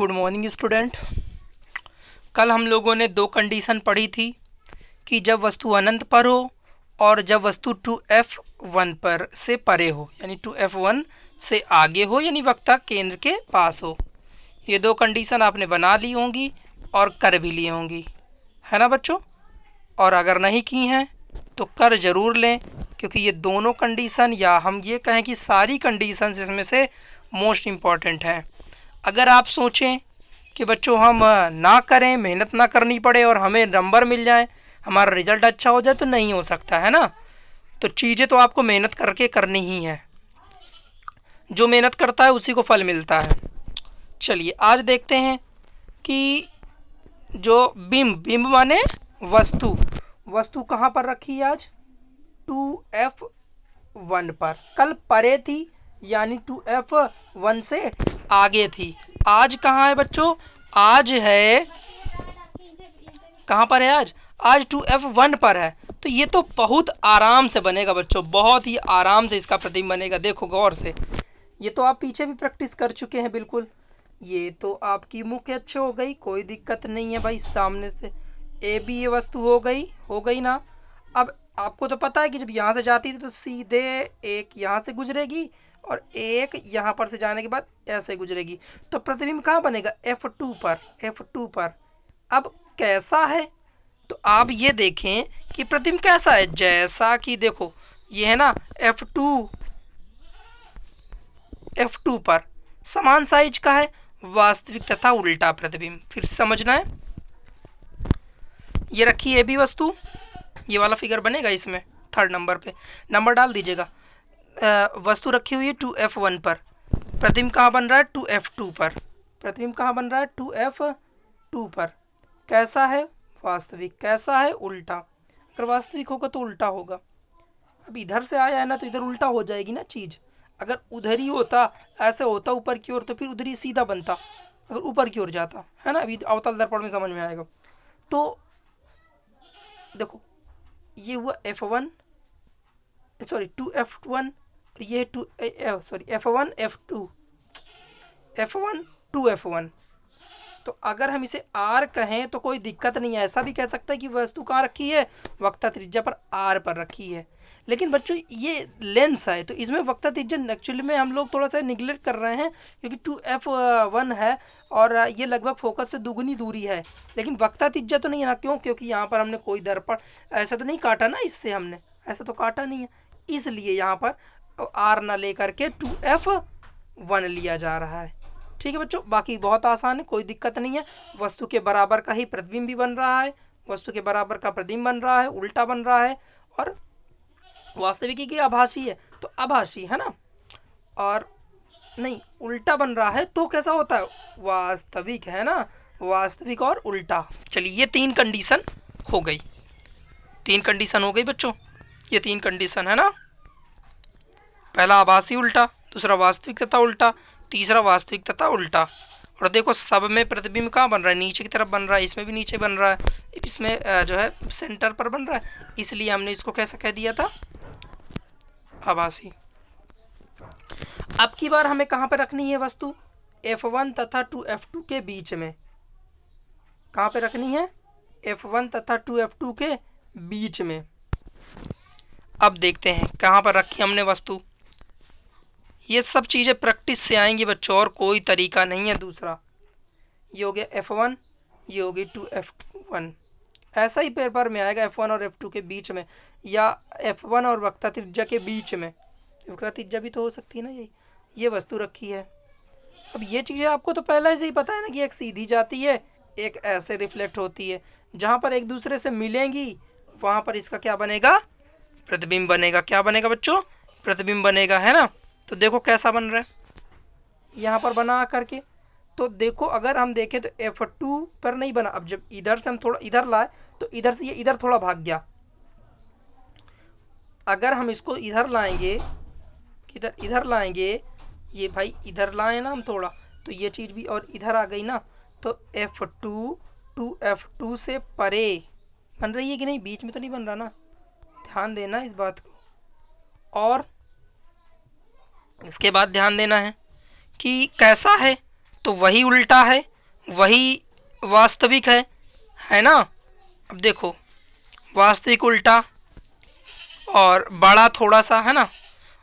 Good morning student. कल हम लोगों ने दो कंडीशन पढ़ी थी कि जब वस्तु अनंत पर हो और जब वस्तु 2f1 पर से परे हो, यानी 2f1 से आगे हो, यानी वक्ता केंद्र के पास हो। ये दो कंडीशन आपने बना ली होंगी और कर भी ली होंगी, है ना बच्चों। और अगर नहीं की हैं तो कर ज़रूर लें, क्योंकि ये दोनों कंडीशन, या हम ये कहें कि सारी कंडीशंस इसमें से मोस्ट इम्पॉर्टेंट हैं। अगर आप सोचें कि बच्चों हम ना करें, मेहनत ना करनी पड़े और हमें नंबर मिल जाए, हमारा रिजल्ट अच्छा हो जाए, तो नहीं हो सकता, है ना। तो चीज़ें तो आपको मेहनत करके करनी ही है। जो मेहनत करता है उसी को फल मिलता है। चलिए आज देखते हैं कि जो बिंब माने वस्तु कहाँ पर रखी है आज? 2f1 पर। कल परे थी, यानी 2f1 से आगे थी। आज कहाँ है बच्चों? आज है, कहाँ पर है आज? आज 2f1 पर है। तो ये तो बहुत आराम से बनेगा बच्चों, बहुत ही आराम से इसका प्रतिबिंब बनेगा। देखो गौर से, ये तो आप पीछे भी प्रैक्टिस कर चुके हैं बिल्कुल। ये तो आपकी मुख्य अच्छे हो गई, कोई दिक्कत नहीं है भाई। सामने से ए बी ये वस्तु हो गई ना। अब आपको तो पता है कि जब यहाँ से जाती थी तो सीधे एक यहाँ से गुजरेगी और एक यहाँ पर से जाने के बाद ऐसे गुजरेगी। तो प्रतिबिंब कहाँ बनेगा? F2 पर, F2 पर। अब कैसा है? तो आप ये देखें कि प्रतिबिंब कैसा है। जैसा कि देखो ये है ना F2 पर समान साइज का है, वास्तविक तथा उल्टा प्रतिबिंब। फिर समझना है, ये रखी है भी वस्तु, ये वाला फिगर बनेगा इसमें। थर्ड नंबर पे नंबर डाल दीजिएगा। वस्तु रखी हुई है 2f1 पर, प्रतिबिंब कहाँ बन रहा है? 2f2 पर। प्रतिबिंब कहाँ बन रहा है? 2f2 पर। कैसा है? वास्तविक। कैसा है? उल्टा। अगर वास्तविक होगा तो उल्टा होगा। अब इधर से आया है ना, तो इधर उल्टा हो जाएगी ना चीज़। अगर उधर ही होता, ऐसे होता ऊपर की ओर, तो फिर उधर ही सीधा बनता। अगर ऊपर की ओर जाता, है ना। अभी अवतल दर्पण में समझ में आएगा। तो देखो ये हुआ F1, सॉरी 2f1, ये F1 F2, F1 2f1। तो अगर हम इसे R कहें तो कोई दिक्कत नहीं है। ऐसा भी कह सकता है कि वस्तु कहाँ रखी है? वक्ता त्रिज्या पर R पर रखी है। लेकिन बच्चों ये लेंस है, तो इसमें वक्ता त्रिज्या एक्चुअली में हम लोग थोड़ा सा निगलेक्ट कर रहे हैं, क्योंकि 2f1 है और ये लगभग फोकस से दुगनी दूरी है। लेकिन वक्ता त्रिज्या तो नहीं है ना। क्यों? क्योंकि यहाँ पर हमने कोई दर्पण ऐसा तो नहीं काटा ना, इससे हमने ऐसा तो काटा नहीं है, इसलिए यहाँ पर R ना लेकर के 2f1 लिया जा रहा है। ठीक है बच्चों, बाकी बहुत आसान है, कोई दिक्कत नहीं है। वस्तु के बराबर का ही प्रतिबिंब भी बन रहा है, वस्तु के बराबर का प्रतिबिंब बन रहा है, उल्टा बन रहा है। और वास्तविकी की आभासी है तो आभासी, है ना। और नहीं, उल्टा बन रहा है तो कैसा होता है? वास्तविक, है ना। वास्तविक और उल्टा। चलिए ये तीन कंडीशन हो गई, तीन कंडीशन हो गई बच्चों। ये तीन कंडीशन है ना। पहला आभासी उल्टा, दूसरा वास्तविक तथा उल्टा, तीसरा वास्तविक तथा उल्टा। और देखो सब में प्रतिबिंब कहाँ बन रहा है? नीचे की तरफ बन रहा है। इसमें भी नीचे बन रहा है, इसमें जो है सेंटर पर बन रहा है, इसलिए हमने इसको कैसा कह दिया था? आभासी। अब की बार हमें कहाँ पर रखनी है वस्तु? F1 तथा 2f2 के बीच में। कहाँ पे रखनी है? F1 तथा 2f2 के बीच में। अब देखते हैं कहाँ पर रखी हमने वस्तु। ये सब चीज़ें प्रैक्टिस से आएंगी बच्चों, और कोई तरीका नहीं है दूसरा। ये हो गया F1, ये होगी 2f1। ऐसा ही पेपर में आएगा F1 और F2 के बीच में, या F1 और वक्ता त्रिज्या के बीच में। वक्ता त्रिज्या भी तो हो सकती है ना। ये वस्तु रखी है। अब ये चीज़ें आपको तो पहले से ही पता है ना, कि एक सीधी जाती है, एक ऐसे रिफ्लेक्ट होती है। जहाँ पर एक दूसरे से मिलेंगी वहाँ पर इसका क्या बनेगा? प्रतिबिंब बनेगा। क्या बनेगा बच्चों? प्रतिबिंब बनेगा, है ना। तो देखो कैसा बन रहा है यहाँ पर बना करके। तो देखो अगर हम देखें तो F2 पर नहीं बना। अब जब इधर से हम थोड़ा इधर लाए तो इधर से ये इधर थोड़ा भाग गया। अगर हम इसको इधर लाएंगे, किधर? इधर लाएंगे, ये भाई इधर लाए ना हम थोड़ा, तो ये चीज़ भी और इधर आ गई ना। तो F2 2f2 से परे बन रही है कि नहीं? बीच में तो नहीं बन रहा ना, ध्यान देना इस बात को। और इसके बाद ध्यान देना है कि कैसा है, तो वही उल्टा है। वही वास्तविक है ना। अब देखो वास्तविक उल्टा और बड़ा थोड़ा सा, है ना,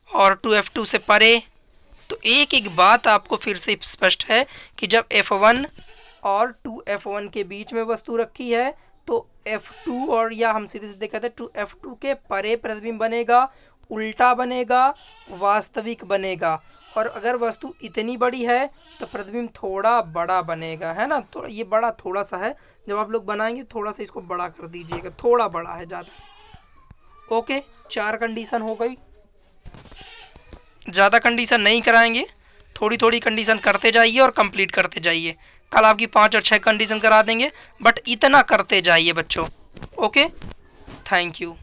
और 2f2 से परे। तो एक एक बात आपको फिर से स्पष्ट है कि जब f1 और 2f1 के बीच में वस्तु रखी है तो f2 और या हम सीधे सीधे कहते हैं 2f2 के परे प्रतिबिंब बनेगा, उल्टा बनेगा, वास्तविक बनेगा। और अगर वस्तु इतनी बड़ी है तो प्रतिबिंब थोड़ा बड़ा बनेगा, है ना। तो ये बड़ा थोड़ा सा है, जब आप लोग बनाएंगे थोड़ा सा इसको बड़ा कर दीजिएगा, थोड़ा बड़ा है, ज़्यादा। ओके, 4 कंडीशन हो गई। ज़्यादा कंडीशन नहीं कराएंगे, थोड़ी थोड़ी कंडीशन करते जाइए और कंप्लीट करते जाइए। कल आपकी 5 और 6 कंडीशन करा देंगे, बट इतना करते जाइए बच्चों। Okay, thank you.